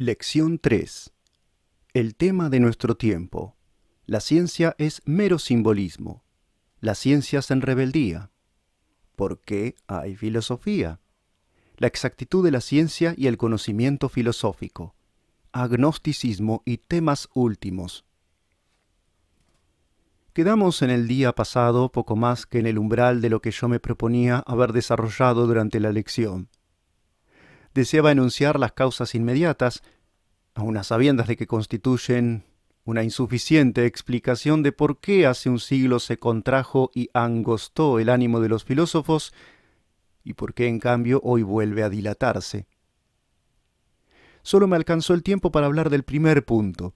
Lección 3. El tema de nuestro tiempo. La ciencia es mero simbolismo. Las ciencias en rebeldía. ¿Por qué hay filosofía? La exactitud de la ciencia y el conocimiento filosófico. Agnosticismo y temas últimos. Quedamos en el día pasado poco más que en el umbral de lo que yo me proponía haber desarrollado durante la lección. Deseaba enunciar las causas inmediatas, aun a sabiendas de que constituyen una insuficiente explicación de por qué hace un siglo se contrajo y angostó el ánimo de los filósofos y por qué en cambio hoy vuelve a dilatarse. Solo me alcanzó el tiempo para hablar del primer punto.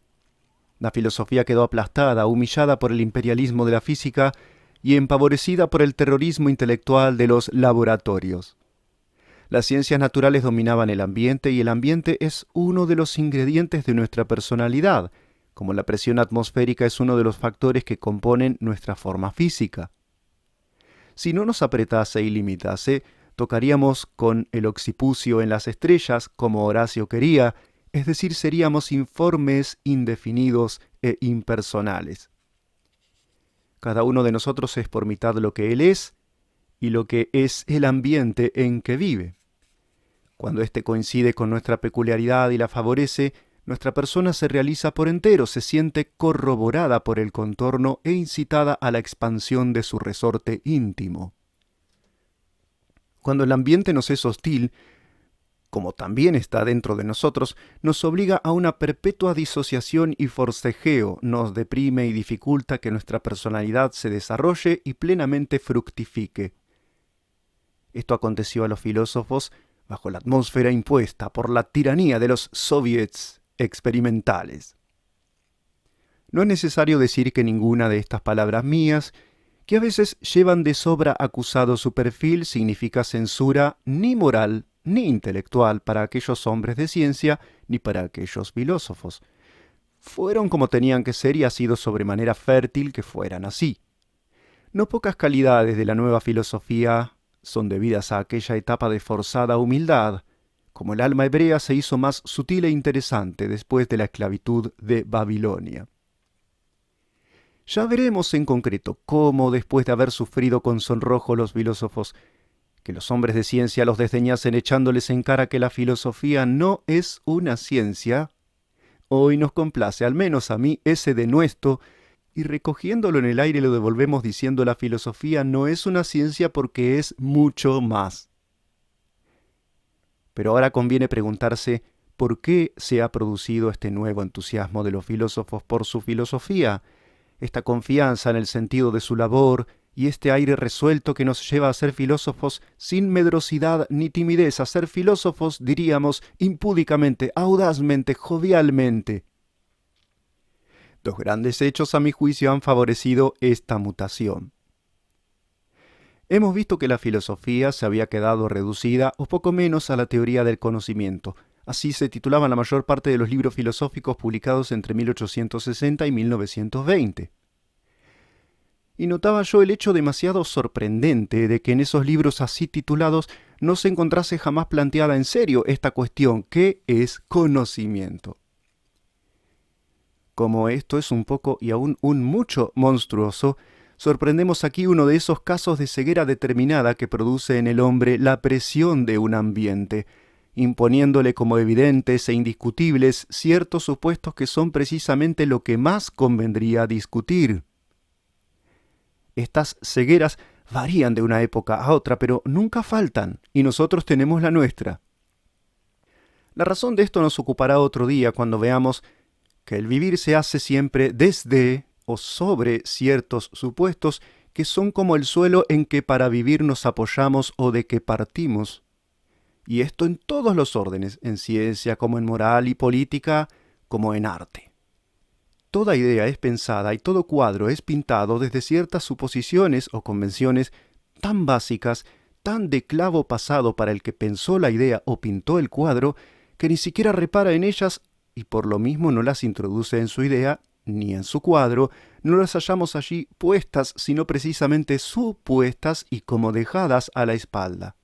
La filosofía quedó aplastada, humillada por el imperialismo de la física y empavorecida por el terrorismo intelectual de los laboratorios. Las ciencias naturales dominaban el ambiente y el ambiente es uno de los ingredientes de nuestra personalidad, como la presión atmosférica es uno de los factores que componen nuestra forma física. Si no nos apretase y limitase, tocaríamos con el occipucio en las estrellas, como Horacio quería, es decir, seríamos informes, indefinidos e impersonales. Cada uno de nosotros es por mitad lo que él es y lo que es el ambiente en que vive. Cuando éste coincide con nuestra peculiaridad y la favorece, nuestra persona se realiza por entero, se siente corroborada por el contorno e incitada a la expansión de su resorte íntimo. Cuando el ambiente nos es hostil, como también está dentro de nosotros, nos obliga a una perpetua disociación y forcejeo, nos deprime y dificulta que nuestra personalidad se desarrolle y plenamente fructifique. Esto aconteció a los filósofos bajo la atmósfera impuesta por la tiranía de los soviets experimentales. No es necesario decir que ninguna de estas palabras mías, que a veces llevan de sobra acusado su perfil, significa censura ni moral ni intelectual para aquellos hombres de ciencia ni para aquellos filósofos. Fueron como tenían que ser y ha sido sobremanera fértil que fueran así. No pocas calidades de la nueva filosofía son debidas a aquella etapa de forzada humildad, como el alma hebrea se hizo más sutil e interesante después de la esclavitud de Babilonia. Ya veremos en concreto cómo, después de haber sufrido con sonrojo los filósofos, que los hombres de ciencia los desdeñasen echándoles en cara que la filosofía no es una ciencia, hoy nos complace, al menos a mí, ese denuesto, y recogiéndolo en el aire lo devolvemos diciendo la filosofía no es una ciencia porque es mucho más. Pero ahora conviene preguntarse por qué se ha producido este nuevo entusiasmo de los filósofos por su filosofía, esta confianza en el sentido de su labor y este aire resuelto que nos lleva a ser filósofos sin medrosidad ni timidez, a ser filósofos, diríamos, impúdicamente, audazmente, jovialmente. Dos grandes hechos, a mi juicio, han favorecido esta mutación. Hemos visto que la filosofía se había quedado reducida o poco menos a la teoría del conocimiento. Así se titulaban la mayor parte de los libros filosóficos publicados entre 1860 y 1920. Y notaba yo el hecho demasiado sorprendente de que en esos libros así titulados no se encontrase jamás planteada en serio esta cuestión, ¿qué es conocimiento? Como esto es un poco y aún un mucho monstruoso, sorprendemos aquí uno de esos casos de ceguera determinada que produce en el hombre la presión de un ambiente, imponiéndole como evidentes e indiscutibles ciertos supuestos que son precisamente lo que más convendría discutir. Estas cegueras varían de una época a otra, pero nunca faltan, y nosotros tenemos la nuestra. La razón de esto nos ocupará otro día cuando veamos que el vivir se hace siempre desde o sobre ciertos supuestos que son como el suelo en que para vivir nos apoyamos o de que partimos. Y esto en todos los órdenes, en ciencia como en moral y política, como en arte. Toda idea es pensada y todo cuadro es pintado desde ciertas suposiciones o convenciones tan básicas, tan de clavo pasado para el que pensó la idea o pintó el cuadro, que ni siquiera repara en ellas y por lo mismo no las introduce en su idea ni en su cuadro, no las hallamos allí puestas, sino precisamente supuestas y como dejadas a la espalda.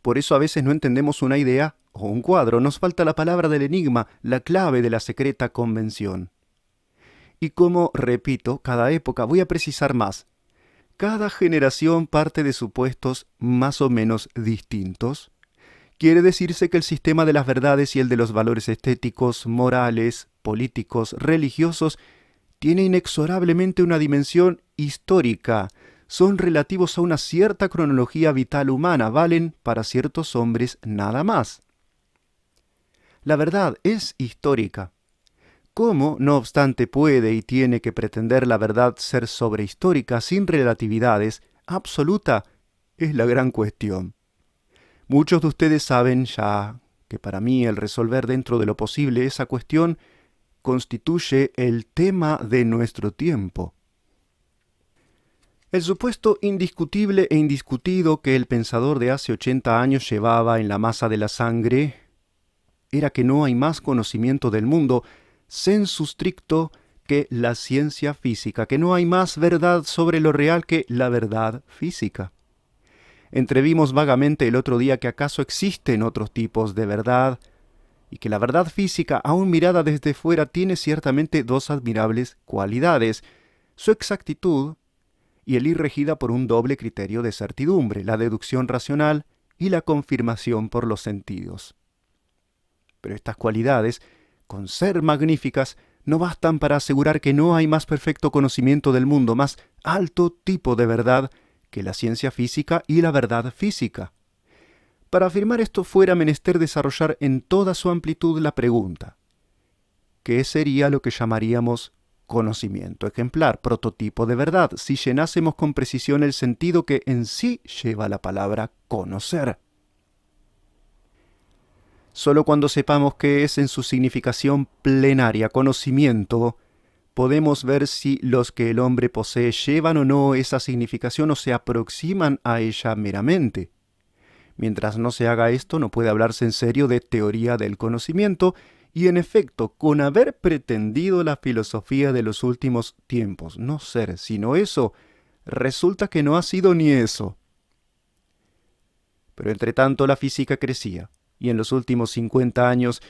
Por eso a veces no entendemos una idea o un cuadro. Nos falta la palabra del enigma, la clave de la secreta convención. Y como, repito, cada época, voy a precisar más. Cada generación parte de supuestos más o menos distintos. Quiere decirse que el sistema de las verdades y el de los valores estéticos, morales, políticos, religiosos, tiene inexorablemente una dimensión histórica. Son relativos a una cierta cronología vital humana, valen para ciertos hombres nada más. La verdad es histórica. ¿Cómo, no obstante, puede y tiene que pretender la verdad ser sobrehistórica sin relatividades absoluta? Es la gran cuestión. Muchos de ustedes saben ya que para mí el resolver dentro de lo posible esa cuestión constituye el tema de nuestro tiempo. El supuesto indiscutible e indiscutido que el pensador de hace 80 años llevaba en la masa de la sangre era que no hay más conocimiento del mundo sensu stricto que la ciencia física, que no hay más verdad sobre lo real que la verdad física. Entrevimos vagamente el otro día que acaso existen otros tipos de verdad y que la verdad física, aún mirada desde fuera, tiene ciertamente dos admirables cualidades: su exactitud y el ir regida por un doble criterio de certidumbre, la deducción racional y la confirmación por los sentidos. Pero estas cualidades, con ser magníficas, no bastan para asegurar que no hay más perfecto conocimiento del mundo, más alto tipo de verdad que la ciencia física y la verdad física. Para afirmar esto fuera menester desarrollar en toda su amplitud la pregunta: ¿qué sería lo que llamaríamos conocimiento ejemplar, prototipo de verdad, si llenásemos con precisión el sentido que en sí lleva la palabra conocer? Solo cuando sepamos qué es en su significación plenaria conocimiento, podemos ver si los que el hombre posee llevan o no esa significación o se aproximan a ella meramente. Mientras no se haga esto, no puede hablarse en serio de teoría del conocimiento, y en efecto, con haber pretendido la filosofía de los últimos tiempos no ser sino eso, resulta que no ha sido ni eso. Pero entre tanto la física crecía, y en los últimos 50 años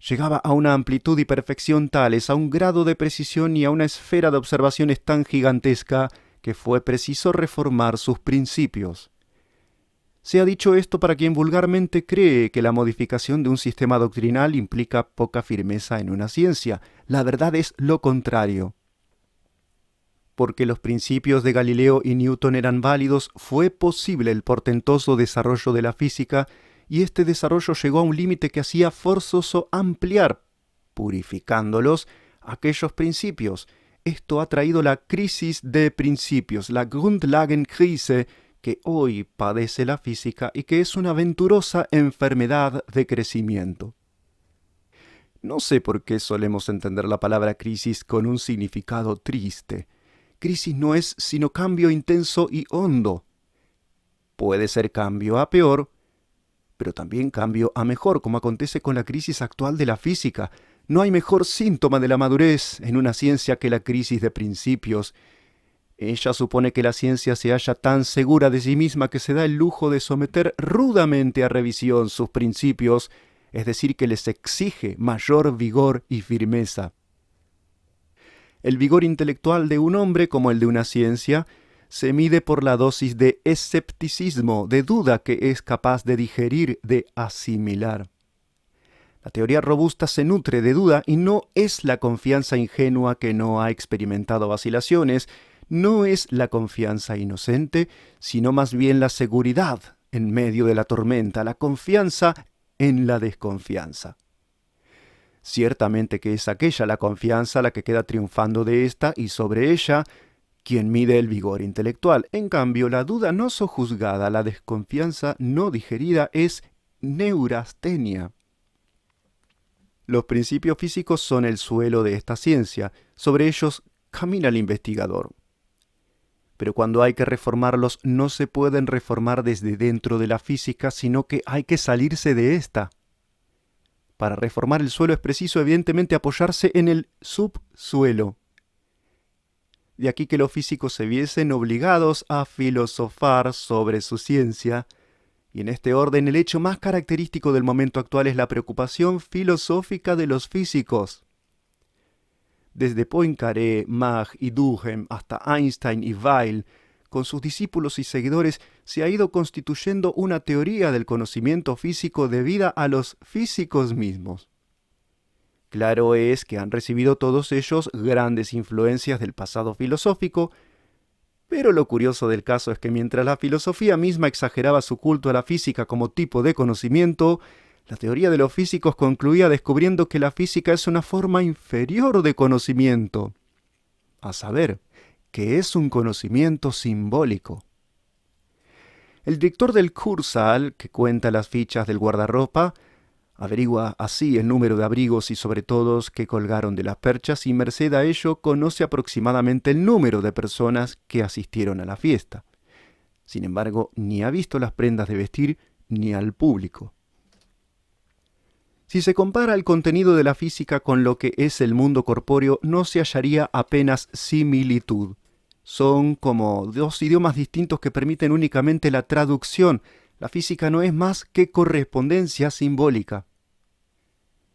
llegaba a una amplitud y perfección tales, a un grado de precisión y a una esfera de observaciones tan gigantesca, que fue preciso reformar sus principios. Se ha dicho esto para quien vulgarmente cree que la modificación de un sistema doctrinal implica poca firmeza en una ciencia. La verdad es lo contrario. Porque los principios de Galileo y Newton eran válidos, fue posible el portentoso desarrollo de la física, y este desarrollo llegó a un límite que hacía forzoso ampliar, purificándolos, aquellos principios. Esto ha traído la crisis de principios, la Grundlagenkrise, que hoy padece la física y que es una venturosa enfermedad de crecimiento. No sé por qué solemos entender la palabra crisis con un significado triste. Crisis no es sino cambio intenso y hondo. Puede ser cambio a peor, pero también cambio a mejor, como acontece con la crisis actual de la física. No hay mejor síntoma de la madurez en una ciencia que la crisis de principios. Ella supone que la ciencia se halla tan segura de sí misma que se da el lujo de someter rudamente a revisión sus principios, es decir, que les exige mayor vigor y firmeza. El vigor intelectual de un hombre, como el de una ciencia, se mide por la dosis de escepticismo, de duda que es capaz de digerir, de asimilar. La teoría robusta se nutre de duda y no es la confianza ingenua que no ha experimentado vacilaciones, no es la confianza inocente, sino más bien la seguridad en medio de la tormenta, la confianza en la desconfianza. Ciertamente que es aquella la confianza la que queda triunfando de esta y sobre ella quien mide el vigor intelectual. En cambio, la duda no sojuzgada, la desconfianza no digerida es neurastenia. Los principios físicos son el suelo de esta ciencia, sobre ellos camina el investigador. Pero cuando hay que reformarlos, no se pueden reformar desde dentro de la física, sino que hay que salirse de ésta. Para reformar el suelo es preciso, evidentemente, apoyarse en el subsuelo. De aquí que los físicos se viesen obligados a filosofar sobre su ciencia, Y en este orden, el hecho más característico del momento actual es la preocupación filosófica de los físicos. Desde Poincaré, Mach y Durkheim hasta Einstein y Weil, con sus discípulos y seguidores, se ha ido constituyendo una teoría del conocimiento físico debida a los físicos mismos. Claro es que han recibido todos ellos grandes influencias del pasado filosófico, pero lo curioso del caso es que mientras la filosofía misma exageraba su culto a la física como tipo de conocimiento, la teoría de los físicos concluía descubriendo que la física es una forma inferior de conocimiento, a saber, que es un conocimiento simbólico. El director del Kursaal, que cuenta las fichas del guardarropa, averigua así el número de abrigos y sobre todo que colgaron de las perchas y merced a ello conoce aproximadamente el número de personas que asistieron a la fiesta. Sin embargo, ni ha visto las prendas de vestir ni al público. Si se compara el contenido de la física con lo que es el mundo corpóreo, no se hallaría apenas similitud. Son como dos idiomas distintos que permiten únicamente la traducción. La física no es más que correspondencia simbólica.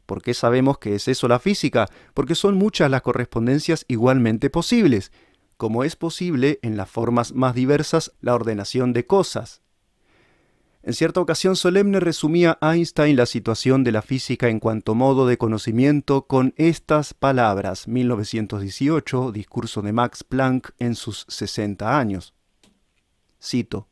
¿Por qué sabemos que es eso la física? Porque son muchas las correspondencias igualmente posibles, como es posible en las formas más diversas la ordenación de cosas. En cierta ocasión solemne resumía Einstein la situación de la física en cuanto modo de conocimiento con estas palabras, 1918, discurso de Max Planck en sus 60 años. Cito: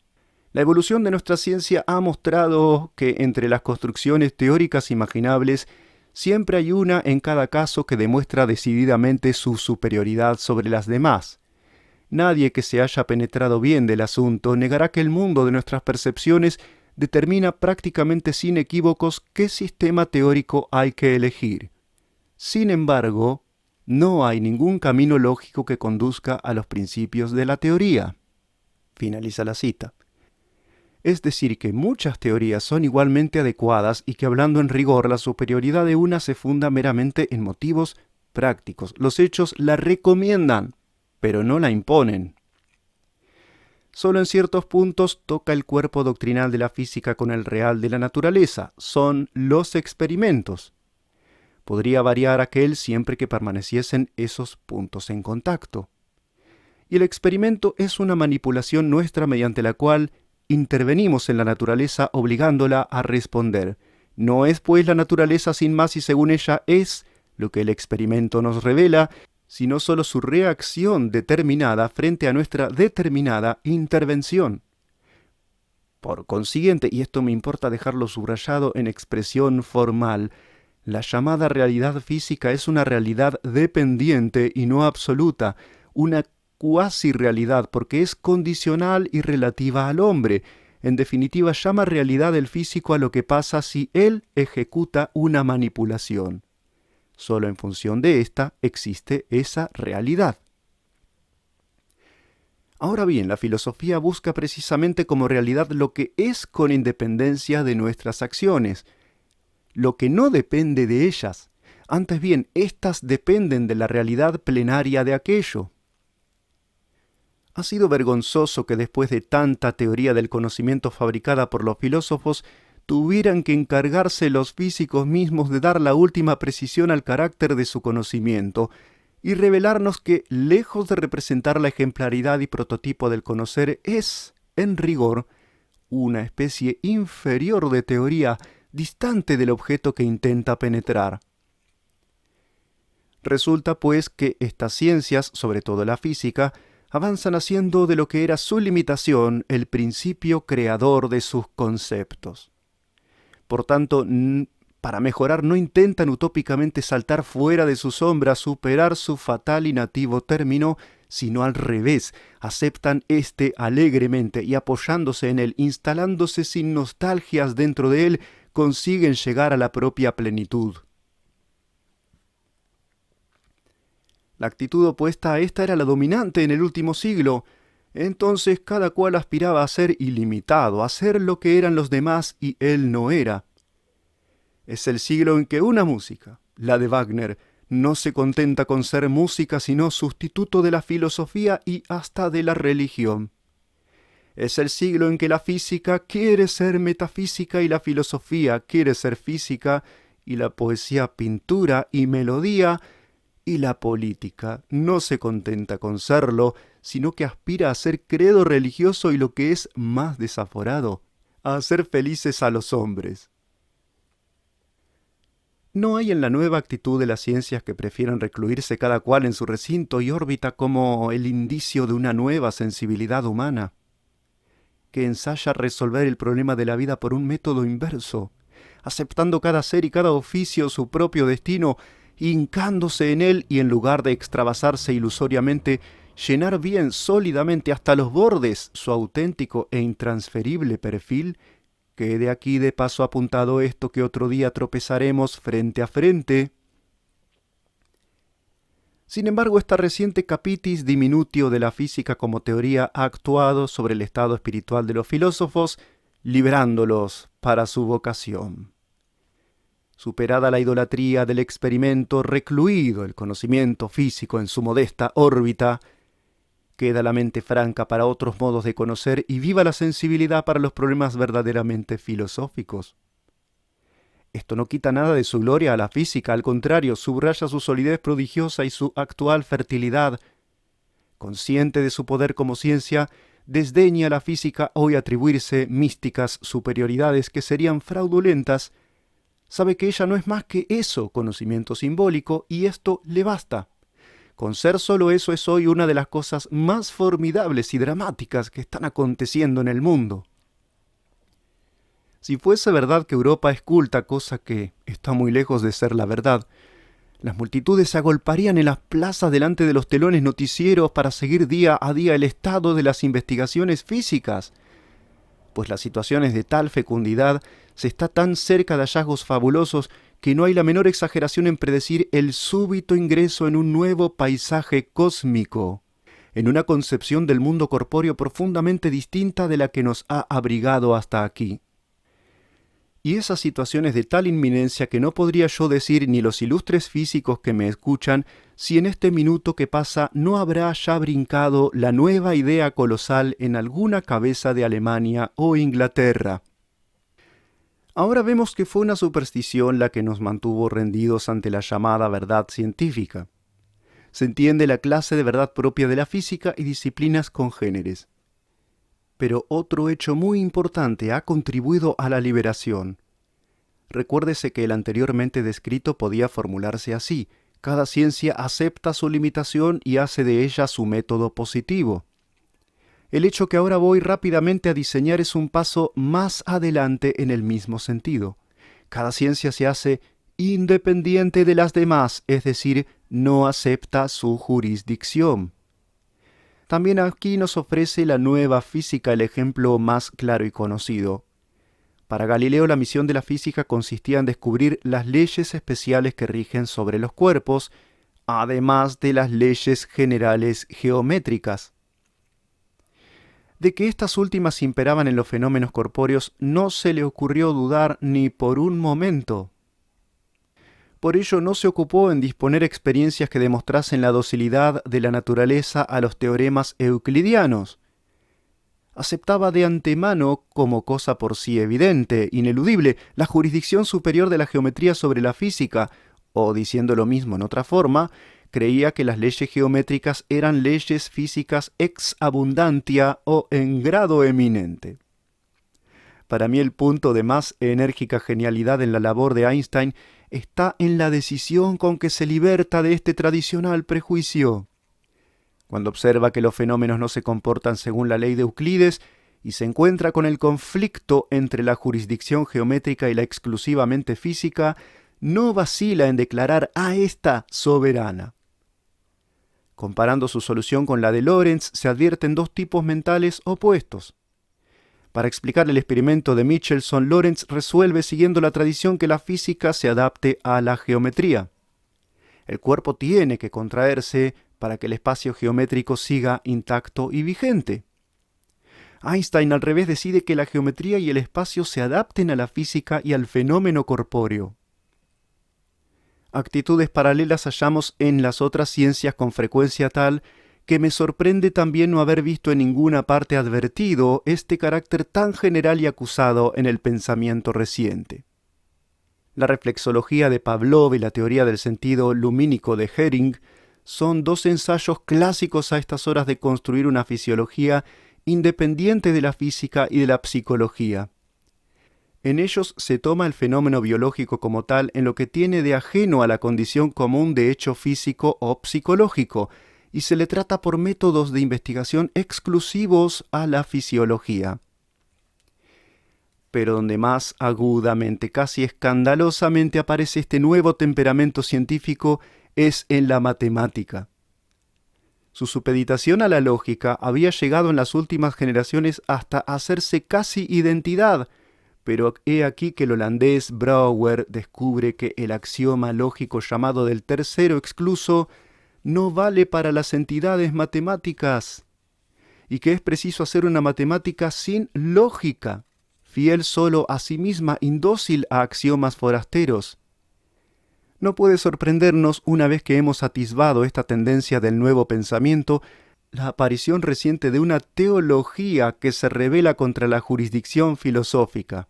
la evolución de nuestra ciencia ha mostrado que entre las construcciones teóricas imaginables siempre hay una en cada caso que demuestra decididamente su superioridad sobre las demás. Nadie que se haya penetrado bien del asunto negará que el mundo de nuestras percepciones determina prácticamente sin equívocos qué sistema teórico hay que elegir. Sin embargo, no hay ningún camino lógico que conduzca a los principios de la teoría. Finaliza la cita. Es decir, que muchas teorías son igualmente adecuadas y que hablando en rigor, la superioridad de una se funda meramente en motivos prácticos. Los hechos la recomiendan, pero no la imponen. Solo en ciertos puntos toca el cuerpo doctrinal de la física con el real de la naturaleza. Son los experimentos. Podría variar aquel siempre que permaneciesen esos puntos en contacto. Y el experimento es una manipulación nuestra mediante la cual intervenimos en la naturaleza obligándola a responder. No es pues la naturaleza sin más y según ella es lo que el experimento nos revela, sino solo su reacción determinada frente a nuestra determinada intervención. Por consiguiente, y esto me importa dejarlo subrayado en expresión formal, la llamada realidad física es una realidad dependiente y no absoluta, una cuasi realidad porque es condicional y relativa al hombre. En definitiva, llama realidad el físico a lo que pasa si él ejecuta una manipulación. Solo en función de esta existe esa realidad. Ahora bien, la filosofía busca precisamente como realidad lo que es con independencia de nuestras acciones, lo que no depende de ellas. Antes bien, éstas dependen de la realidad plenaria de aquello. Ha sido vergonzoso que después de tanta teoría del conocimiento fabricada por los filósofos, tuvieran que encargarse los físicos mismos de dar la última precisión al carácter de su conocimiento y revelarnos que, lejos de representar la ejemplaridad y prototipo del conocer, es, en rigor, una especie inferior de teoría distante del objeto que intenta penetrar. Resulta, pues, que estas ciencias, sobre todo la física, avanzan haciendo de lo que era su limitación el principio creador de sus conceptos. Por tanto, para mejorar no intentan utópicamente saltar fuera de su sombra, superar su fatal y nativo término, sino al revés, aceptan éste alegremente y apoyándose en él, instalándose sin nostalgias dentro de él, consiguen llegar a la propia plenitud. La actitud opuesta a esta era la dominante en el último siglo. Entonces cada cual aspiraba a ser ilimitado, a ser lo que eran los demás y él no era. Es el siglo en que una música, la de Wagner, no se contenta con ser música sino sustituto de la filosofía y hasta de la religión. Es el siglo en que la física quiere ser metafísica y la filosofía quiere ser física y la poesía pintura y melodía y la política no se contenta con serlo, sino que aspira a ser credo religioso y lo que es más desaforado, a hacer felices a los hombres. No hay en la nueva actitud de las ciencias que prefieren recluirse cada cual en su recinto y órbita como el indicio de una nueva sensibilidad humana, que ensaya resolver el problema de la vida por un método inverso, aceptando cada ser y cada oficio su propio destino, hincándose en él y en lugar de extravasarse ilusoriamente, llenar bien sólidamente hasta los bordes su auténtico e intransferible perfil. Quede aquí de paso apuntado esto que otro día tropezaremos frente a frente. Sin embargo, esta reciente capitis diminutio de la física como teoría ha actuado sobre el estado espiritual de los filósofos, liberándolos para su vocación. Superada la idolatría del experimento, recluido el conocimiento físico en su modesta órbita, queda la mente franca para otros modos de conocer y viva la sensibilidad para los problemas verdaderamente filosóficos. Esto no quita nada de su gloria a la física, al contrario, subraya su solidez prodigiosa y su actual fertilidad. Consciente de su poder como ciencia, desdeña a la física hoy atribuirse místicas superioridades que serían fraudulentas. Sabe que ella no es más que eso, conocimiento simbólico, y esto le basta. Con ser solo eso es hoy una de las cosas más formidables y dramáticas que están aconteciendo en el mundo. Si fuese verdad que Europa es culta, cosa que está muy lejos de ser la verdad, las multitudes se agolparían en las plazas delante de los telones noticieros para seguir día a día el estado de las investigaciones físicas, pues la situación es de tal fecundidad, se está tan cerca de hallazgos fabulosos que no hay la menor exageración en predecir el súbito ingreso en un nuevo paisaje cósmico, en una concepción del mundo corpóreo profundamente distinta de la que nos ha abrigado hasta aquí. Y esa situación es de tal inminencia que no podría yo decir ni los ilustres físicos que me escuchan si en este minuto que pasa no habrá ya brincado la nueva idea colosal en alguna cabeza de Alemania o Inglaterra. Ahora vemos que fue una superstición la que nos mantuvo rendidos ante la llamada verdad científica. Se entiende la clase de verdad propia de la física y disciplinas congéneres. Pero otro hecho muy importante ha contribuido a la liberación. Recuérdese que el anteriormente descrito podía formularse así: cada ciencia acepta su limitación y hace de ella su método positivo. El hecho que ahora voy rápidamente a diseñar es un paso más adelante en el mismo sentido. Cada ciencia se hace independiente de las demás, es decir, no acepta su jurisdicción. También aquí nos ofrece la nueva física el ejemplo más claro y conocido. Para Galileo la misión de la física consistía en descubrir las leyes especiales que rigen sobre los cuerpos, además de las leyes generales geométricas. De que estas últimas imperaban en los fenómenos corpóreos no se le ocurrió dudar ni por un momento. Por ello no se ocupó en disponer experiencias que demostrasen la docilidad de la naturaleza a los teoremas euclidianos. Aceptaba de antemano, como cosa por sí evidente, ineludible, la jurisdicción superior de la geometría sobre la física, o, diciendo lo mismo en otra forma, creía que las leyes geométricas eran leyes físicas ex abundantia o en grado eminente. Para mí el punto de más enérgica genialidad en la labor de Einstein está en la decisión con que se liberta de este tradicional prejuicio. Cuando observa que los fenómenos no se comportan según la ley de Euclides y se encuentra con el conflicto entre la jurisdicción geométrica y la exclusivamente física, no vacila en declarar a esta soberana. Comparando su solución con la de Lorentz, se advierten dos tipos mentales opuestos. Para explicar el experimento de Michelson, Lorentz resuelve siguiendo la tradición que la física se adapte a la geometría. El cuerpo tiene que contraerse para que el espacio geométrico siga intacto y vigente. Einstein, al revés, decide que la geometría y el espacio se adapten a la física y al fenómeno corpóreo. Actitudes paralelas hallamos en las otras ciencias con frecuencia tal que me sorprende también no haber visto en ninguna parte advertido este carácter tan general y acusado en el pensamiento reciente. La reflexología de Pavlov y la teoría del sentido lumínico de Hering son dos ensayos clásicos a estas horas de construir una fisiología independiente de la física y de la psicología. En ellos se toma el fenómeno biológico como tal en lo que tiene de ajeno a la condición común de hecho físico o psicológico, y se le trata por métodos de investigación exclusivos a la fisiología. Pero donde más agudamente, casi escandalosamente aparece este nuevo temperamento científico es en la matemática. Su supeditación a la lógica había llegado en las últimas generaciones hasta hacerse casi identidad, pero he aquí que el holandés Brouwer descubre que el axioma lógico llamado del tercero excluso no vale para las entidades matemáticas, y que es preciso hacer una matemática sin lógica, fiel solo a sí misma, indócil a axiomas forasteros. No puede sorprendernos, una vez que hemos atisbado esta tendencia del nuevo pensamiento, la aparición reciente de una teología que se rebela contra la jurisdicción filosófica.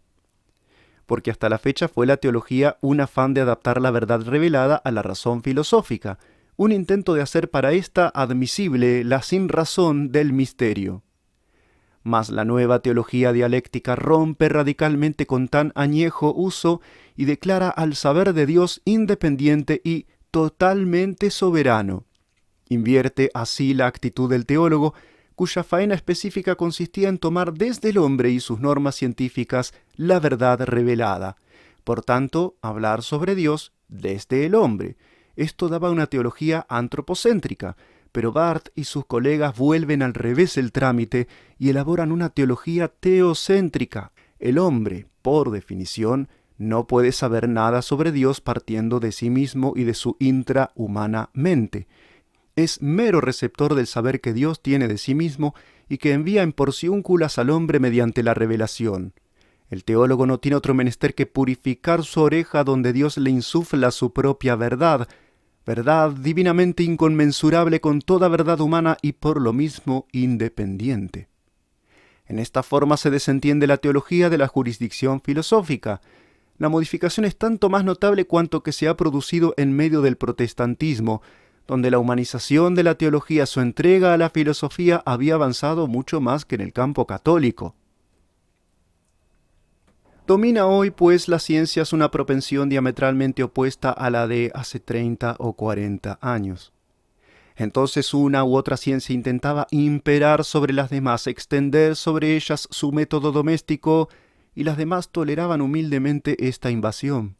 Porque hasta la fecha fue la teología un afán de adaptar la verdad revelada a la razón filosófica, un intento de hacer para ésta admisible la sinrazón del misterio. Mas la nueva teología dialéctica rompe radicalmente con tan añejo uso y declara al saber de Dios independiente y totalmente soberano. Invierte así la actitud del teólogo, cuya faena específica consistía en tomar desde el hombre y sus normas científicas la verdad revelada. Por tanto, hablar sobre Dios desde el hombre. Esto daba una teología antropocéntrica, pero Barth y sus colegas vuelven al revés el trámite y elaboran una teología teocéntrica. El hombre, por definición, no puede saber nada sobre Dios partiendo de sí mismo y de su intrahumana mente. Es mero receptor del saber que Dios tiene de sí mismo y que envía en porciúnculas al hombre mediante la revelación. El teólogo no tiene otro menester que purificar su oreja donde Dios le insufla su propia verdad, verdad divinamente inconmensurable con toda verdad humana y por lo mismo independiente. En esta forma se desentiende la teología de la jurisdicción filosófica. La modificación es tanto más notable cuanto que se ha producido en medio del protestantismo, donde la humanización de la teología, su entrega a la filosofía, había avanzado mucho más que en el campo católico. Domina hoy, pues, las ciencias una propensión diametralmente opuesta a la de hace 30 o 40 años. Entonces una u otra ciencia intentaba imperar sobre las demás, extender sobre ellas su método doméstico, y las demás toleraban humildemente esta invasión.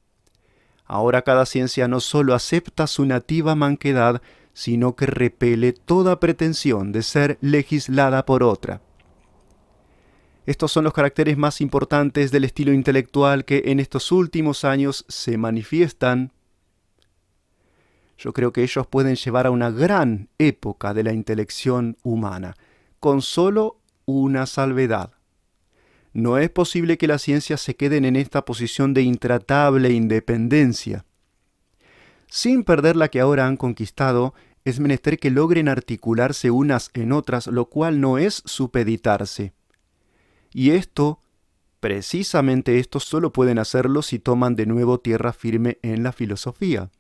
Ahora cada ciencia no solo acepta su nativa manquedad, sino que repele toda pretensión de ser legislada por otra. Estos son los caracteres más importantes del estilo intelectual que en estos últimos años se manifiestan. Yo creo que ellos pueden llevar a una gran época de la intelección humana, con solo una salvedad. No es posible que las ciencias se queden en esta posición de intratable independencia. Sin perder la que ahora han conquistado, es menester que logren articularse unas en otras, lo cual no es supeditarse. Y esto, precisamente esto, solo pueden hacerlo si toman de nuevo tierra firme en la filosofía.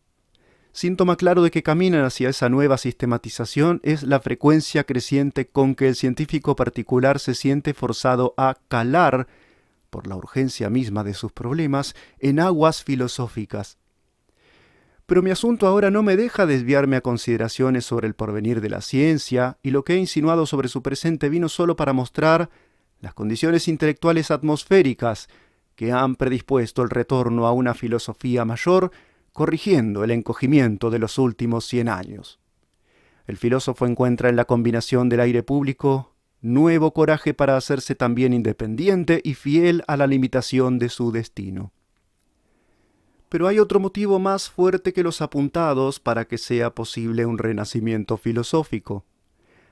Síntoma claro de que caminan hacia esa nueva sistematización es la frecuencia creciente con que el científico particular se siente forzado a calar, por la urgencia misma de sus problemas, en aguas filosóficas. Pero mi asunto ahora no me deja desviarme a consideraciones sobre el porvenir de la ciencia, y lo que he insinuado sobre su presente vino solo para mostrar las condiciones intelectuales atmosféricas que han predispuesto el retorno a una filosofía mayor, corrigiendo el encogimiento de los últimos 100 años. El filósofo encuentra en la combinación del aire público nuevo coraje para hacerse también independiente y fiel a la limitación de su destino. Pero hay otro motivo más fuerte que los apuntados para que sea posible un renacimiento filosófico.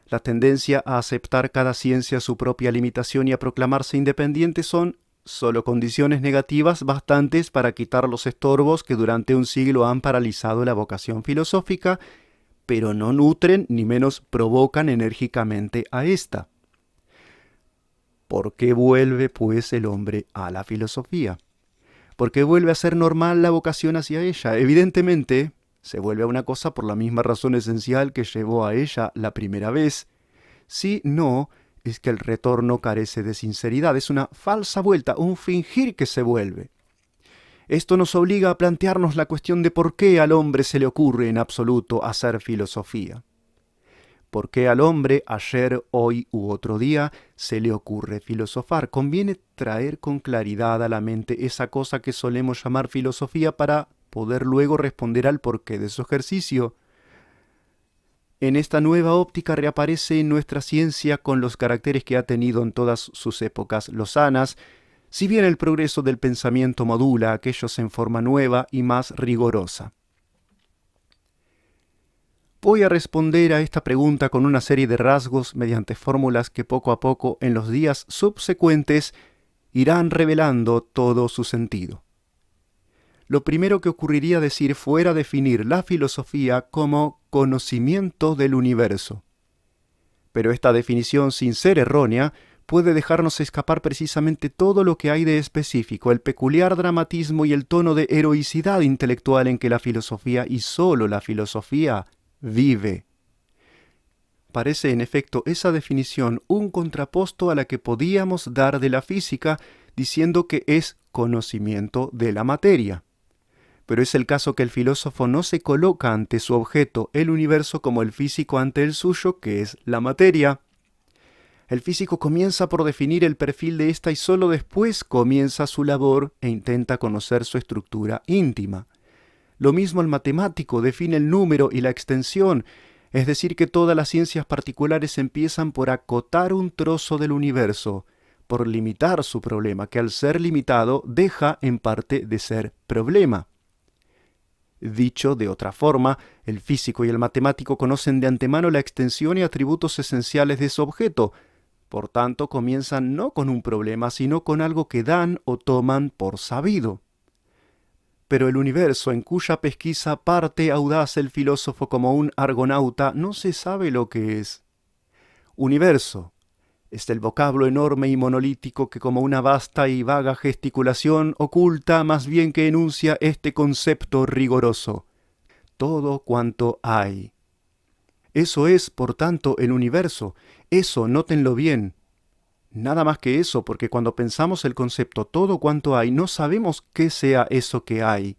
La tendencia a aceptar cada ciencia su propia limitación y a proclamarse independiente son solo condiciones negativas bastantes para quitar los estorbos que durante un siglo han paralizado la vocación filosófica, pero no nutren ni menos provocan enérgicamente a ésta. ¿Por qué vuelve, pues, el hombre a la filosofía? ¿Por qué vuelve a ser normal la vocación hacia ella? Evidentemente, se vuelve a una cosa por la misma razón esencial que llevó a ella la primera vez. Si no, es que el retorno carece de sinceridad, es una falsa vuelta, un fingir que se vuelve. Esto nos obliga a plantearnos la cuestión de por qué al hombre se le ocurre en absoluto hacer filosofía. ¿Por qué al hombre, ayer, hoy u otro día, se le ocurre filosofar? Conviene traer con claridad a la mente esa cosa que solemos llamar filosofía para poder luego responder al porqué de su ejercicio. En esta nueva óptica reaparece nuestra ciencia con los caracteres que ha tenido en todas sus épocas lozanas, si bien el progreso del pensamiento modula aquellos en forma nueva y más rigorosa. Voy a responder a esta pregunta con una serie de rasgos mediante fórmulas que poco a poco en los días subsecuentes irán revelando todo su sentido. Lo primero que ocurriría decir fuera definir la filosofía como conocimiento del universo. Pero esta definición, sin ser errónea, puede dejarnos escapar precisamente todo lo que hay de específico, el peculiar dramatismo y el tono de heroicidad intelectual en que la filosofía, y sólo la filosofía, vive. Parece, en efecto, esa definición un contraposto a la que podíamos dar de la física, diciendo que es conocimiento de la materia. Pero es el caso que el filósofo no se coloca ante su objeto, el universo, como el físico ante el suyo, que es la materia. El físico comienza por definir el perfil de ésta y sólo después comienza su labor e intenta conocer su estructura íntima. Lo mismo el matemático define el número y la extensión, es decir, que todas las ciencias particulares empiezan por acotar un trozo del universo, por limitar su problema, que al ser limitado deja en parte de ser problema. Dicho de otra forma, el físico y el matemático conocen de antemano la extensión y atributos esenciales de su objeto. Por tanto, comienzan no con un problema, sino con algo que dan o toman por sabido. Pero el universo, en cuya pesquisa parte audaz el filósofo como un argonauta, no se sabe lo que es. Universo es el vocablo enorme y monolítico que, como una vasta y vaga gesticulación, oculta más bien que enuncia este concepto rigoroso: todo cuanto hay. Eso es, por tanto, el universo. Eso, nótenlo bien. Nada más que eso, porque cuando pensamos el concepto todo cuanto hay, no sabemos qué sea eso que hay.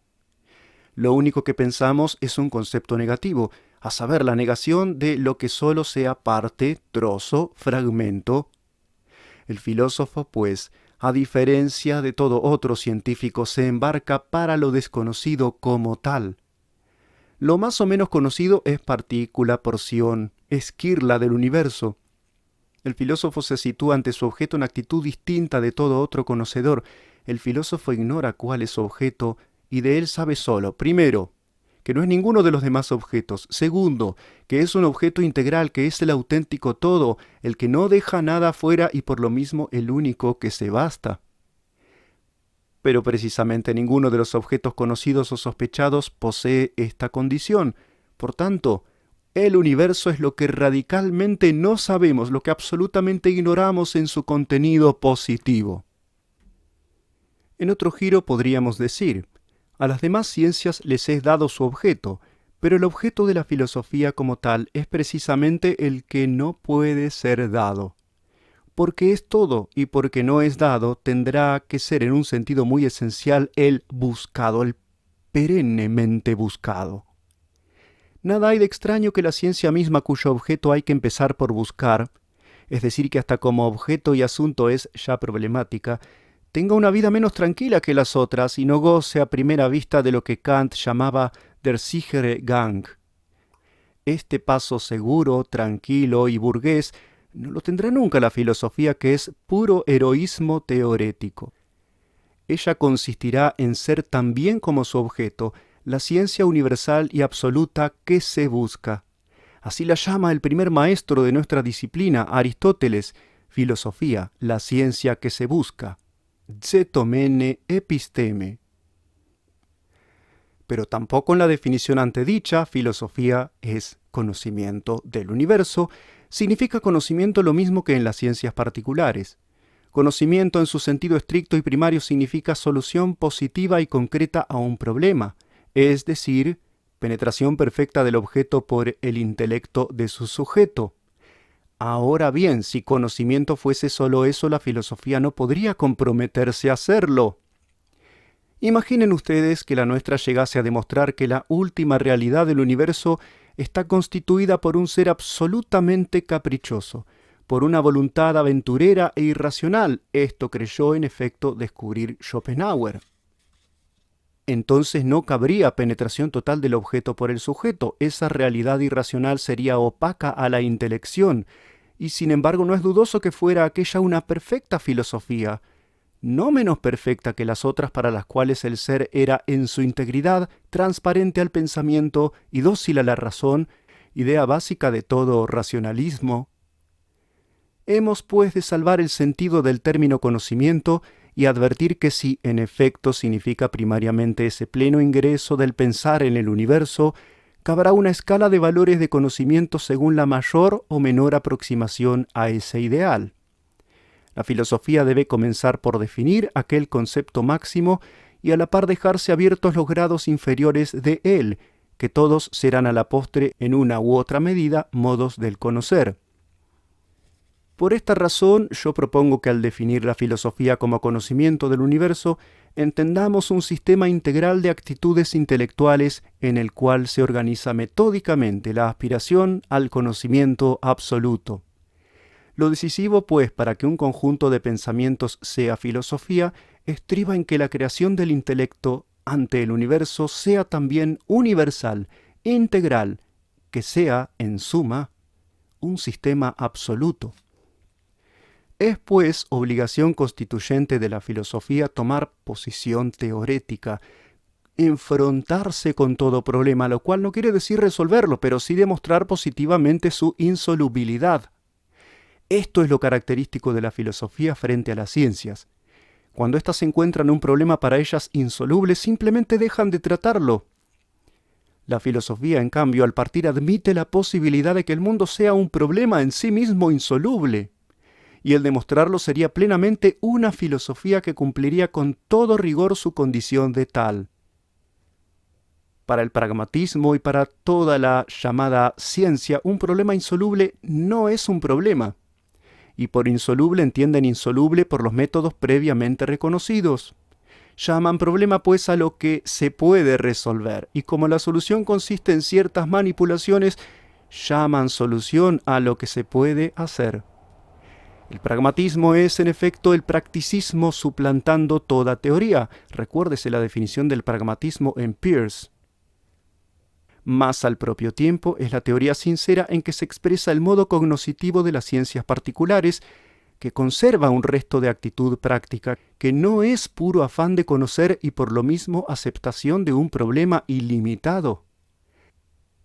Lo único que pensamos es un concepto negativo, a saber, la negación de lo que solo sea parte, trozo, fragmento. El filósofo, pues, a diferencia de todo otro científico, se embarca para lo desconocido como tal. Lo más o menos conocido es partícula, porción, esquirla del universo. El filósofo se sitúa ante su objeto en actitud distinta de todo otro conocedor. El filósofo ignora cuál es su objeto y de él sabe solo, primero, que no es ninguno de los demás objetos; segundo, que es un objeto integral, que es el auténtico todo, el que no deja nada fuera y por lo mismo el único que se basta. Pero precisamente ninguno de los objetos conocidos o sospechados posee esta condición. Por tanto, el universo es lo que radicalmente no sabemos, lo que absolutamente ignoramos en su contenido positivo. En otro giro podríamos decir: a las demás ciencias les es dado su objeto, pero el objeto de la filosofía como tal es precisamente el que no puede ser dado. Porque es todo y porque no es dado, tendrá que ser en un sentido muy esencial el buscado, el perennemente buscado. Nada hay de extraño que la ciencia misma, cuyo objeto hay que empezar por buscar, es decir, que hasta como objeto y asunto es ya problemática, tenga una vida menos tranquila que las otras y no goce a primera vista de lo que Kant llamaba der sichere Gang. Este paso seguro, tranquilo y burgués no lo tendrá nunca la filosofía, que es puro heroísmo teorético. Ella consistirá en ser también como su objeto la ciencia universal y absoluta que se busca. Así la llama el primer maestro de nuestra disciplina, Aristóteles: filosofía, la ciencia que se busca. Zetomene episteme. Pero tampoco en la definición antedicha filosofía es conocimiento del universo, significa conocimiento lo mismo que en las ciencias particulares. Conocimiento en su sentido estricto y primario significa solución positiva y concreta a un problema, es decir, penetración perfecta del objeto por el intelecto de su sujeto. Ahora bien, si conocimiento fuese solo eso, la filosofía no podría comprometerse a hacerlo. Imaginen ustedes que la nuestra llegase a demostrar que la última realidad del universo está constituida por un ser absolutamente caprichoso, por una voluntad aventurera e irracional. Esto creyó en efecto descubrir Schopenhauer. Entonces no cabría penetración total del objeto por el sujeto. Esa realidad irracional sería opaca a la intelección, y sin embargo no es dudoso que fuera aquella una perfecta filosofía, no menos perfecta que las otras para las cuales el ser era en su integridad transparente al pensamiento y dócil a la razón, idea básica de todo racionalismo. Hemos pues de salvar el sentido del término conocimiento y advertir que si en efecto significa primariamente ese pleno ingreso del pensar en el universo, cabrá una escala de valores de conocimiento según la mayor o menor aproximación a ese ideal. La filosofía debe comenzar por definir aquel concepto máximo y a la par dejarse abiertos los grados inferiores de él, que todos serán a la postre, en una u otra medida, modos del conocer. Por esta razón, yo propongo que al definir la filosofía como conocimiento del universo, entendamos un sistema integral de actitudes intelectuales en el cual se organiza metódicamente la aspiración al conocimiento absoluto. Lo decisivo, pues, para que un conjunto de pensamientos sea filosofía, estriba en que la creación del intelecto ante el universo sea también universal, integral, que sea, en suma, un sistema absoluto. Es, pues, obligación constituyente de la filosofía tomar posición teorética, enfrentarse con todo problema, lo cual no quiere decir resolverlo, pero sí demostrar positivamente su insolubilidad. Esto es lo característico de la filosofía frente a las ciencias. Cuando éstas encuentran un problema para ellas insoluble, simplemente dejan de tratarlo. La filosofía, en cambio, al partir admite la posibilidad de que el mundo sea un problema en sí mismo insoluble, y el demostrarlo sería plenamente una filosofía que cumpliría con todo rigor su condición de tal. Para el pragmatismo y para toda la llamada ciencia, un problema insoluble no es un problema. Y por insoluble entienden insoluble por los métodos previamente reconocidos. Llaman problema pues a lo que se puede resolver, y como la solución consiste en ciertas manipulaciones, llaman solución a lo que se puede hacer. El pragmatismo es, en efecto, el practicismo suplantando toda teoría. Recuérdese la definición del pragmatismo en Peirce. Más al propio tiempo es la teoría sincera en que se expresa el modo cognoscitivo de las ciencias particulares, que conserva un resto de actitud práctica, que no es puro afán de conocer y por lo mismo aceptación de un problema ilimitado.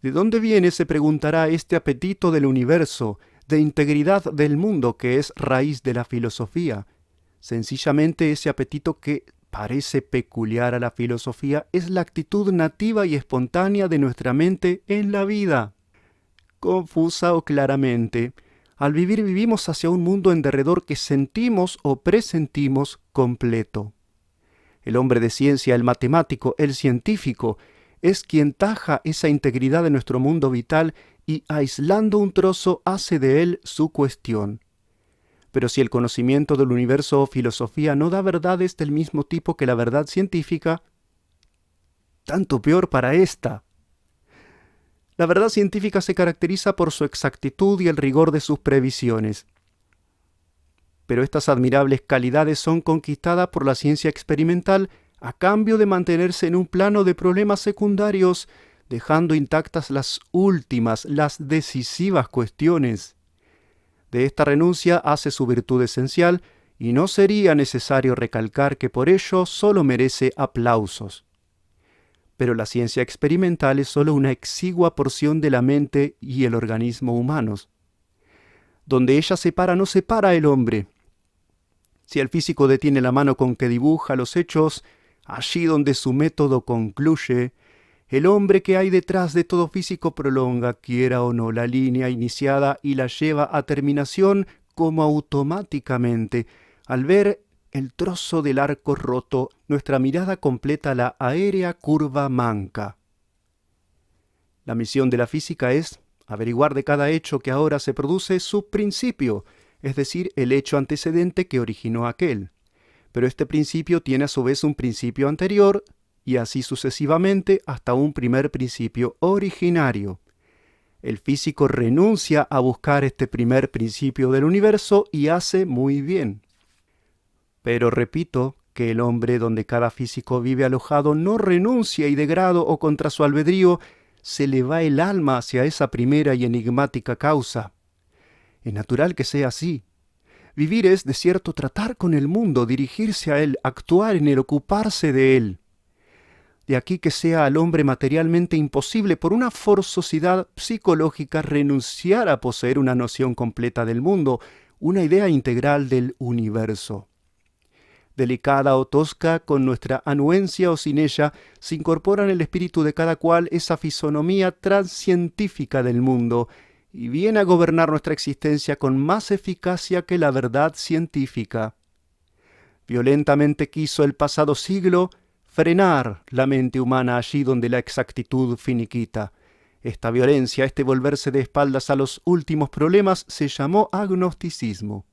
¿De dónde viene, se preguntará, este apetito del universo, de integridad del mundo que es raíz de la filosofía? Sencillamente ese apetito que parece peculiar a la filosofía es la actitud nativa y espontánea de nuestra mente en la vida. Confusa o claramente, al vivir vivimos hacia un mundo en derredor que sentimos o presentimos completo. El hombre de ciencia, el matemático, el científico, es quien taja esa integridad de nuestro mundo vital y, aislando un trozo, hace de él su cuestión. Pero si el conocimiento del universo o filosofía no da verdades del mismo tipo que la verdad científica, tanto peor para ésta. La verdad científica se caracteriza por su exactitud y el rigor de sus previsiones. Pero estas admirables calidades son conquistadas por la ciencia experimental a cambio de mantenerse en un plano de problemas secundarios, dejando intactas las últimas, las decisivas cuestiones. De esta renuncia hace su virtud esencial, y no sería necesario recalcar que por ello solo merece aplausos. Pero la ciencia experimental es solo una exigua porción de la mente y el organismo humanos. Donde ella separa, no separa el hombre. Si el físico detiene la mano con que dibuja los hechos, allí donde su método concluye, El hombre que hay detrás de todo físico prolonga, quiera o no, la línea iniciada y la lleva a terminación como automáticamente. Al ver el trozo del arco roto, nuestra mirada completa la aérea curva manca. La misión de la física es averiguar de cada hecho que ahora se produce su principio, es decir, el hecho antecedente que originó aquel. Pero este principio tiene a su vez un principio anterior, y así sucesivamente hasta un primer principio originario. El físico renuncia a buscar este primer principio del universo y hace muy bien. Pero repito que el hombre donde cada físico vive alojado no renuncia y de grado o contra su albedrío se le va el alma hacia esa primera y enigmática causa. Es natural que sea así. Vivir es, de cierto, tratar con el mundo, dirigirse a él, actuar en él, ocuparse de él. De aquí que sea al hombre materialmente imposible por una forzosidad psicológica renunciar a poseer una noción completa del mundo, una idea integral del universo. Delicada o tosca, con nuestra anuencia o sin ella, se incorpora en el espíritu de cada cual esa fisonomía transcientífica del mundo, y viene a gobernar nuestra existencia con más eficacia que la verdad científica. Violentamente quiso el pasado siglo frenar la mente humana allí donde la exactitud finiquita. Esta violencia, este volverse de espaldas a los últimos problemas, se llamó agnosticismo.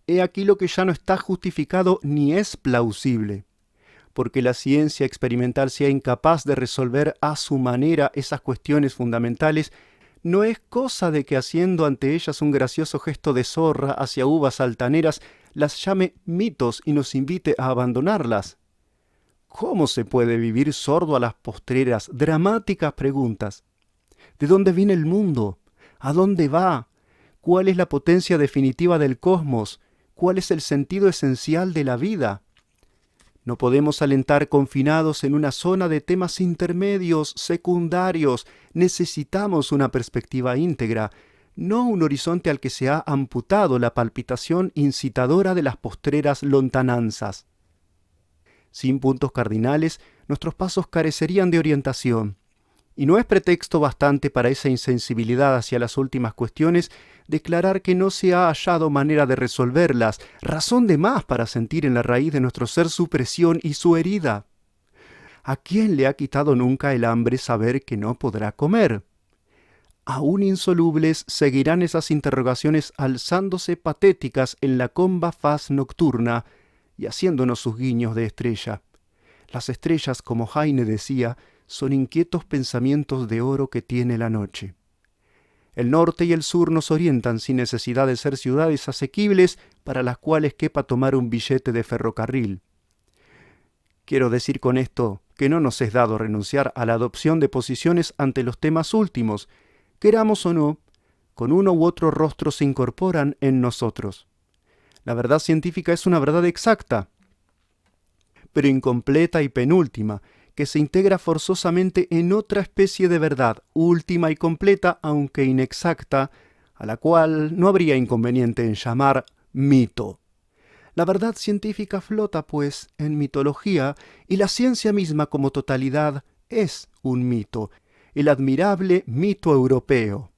He aquí lo que ya no está justificado ni es plausible, porque la ciencia experimental sea incapaz de resolver a su manera esas cuestiones fundamentales. No es cosa de que haciendo ante ellas un gracioso gesto de zorra hacia uvas altaneras, las llame mitos y nos invite a abandonarlas. ¿Cómo se puede vivir sordo a las postreras, dramáticas preguntas? ¿De dónde viene el mundo? ¿A dónde va? ¿Cuál es la potencia definitiva del cosmos? ¿Cuál es el sentido esencial de la vida? No podemos alentar confinados en una zona de temas intermedios, secundarios. Necesitamos una perspectiva íntegra, no un horizonte al que se ha amputado la palpitación incitadora de las postreras lontananzas. Sin puntos cardinales, nuestros pasos carecerían de orientación. Y no es pretexto bastante para esa insensibilidad hacia las últimas cuestiones declarar que no se ha hallado manera de resolverlas, razón de más para sentir en la raíz de nuestro ser su presión y su herida. ¿A quién le ha quitado nunca el hambre saber que no podrá comer? Aún insolubles seguirán esas interrogaciones alzándose patéticas en la comba faz nocturna y haciéndonos sus guiños de estrella. Las estrellas, como Heine decía, son inquietos pensamientos de oro que tiene la noche. El norte y el sur nos orientan sin necesidad de ser ciudades asequibles para las cuales quepa tomar un billete de ferrocarril. Quiero decir con esto que no nos es dado renunciar a la adopción de posiciones ante los temas últimos, queramos o no, con uno u otro rostro se incorporan en nosotros. La verdad científica es una verdad exacta, pero incompleta y penúltima, que se integra forzosamente en otra especie de verdad, última y completa, aunque inexacta, a la cual no habría inconveniente en llamar mito. La verdad científica flota, pues, en mitología, y la ciencia misma como totalidad es un mito, el admirable mito europeo.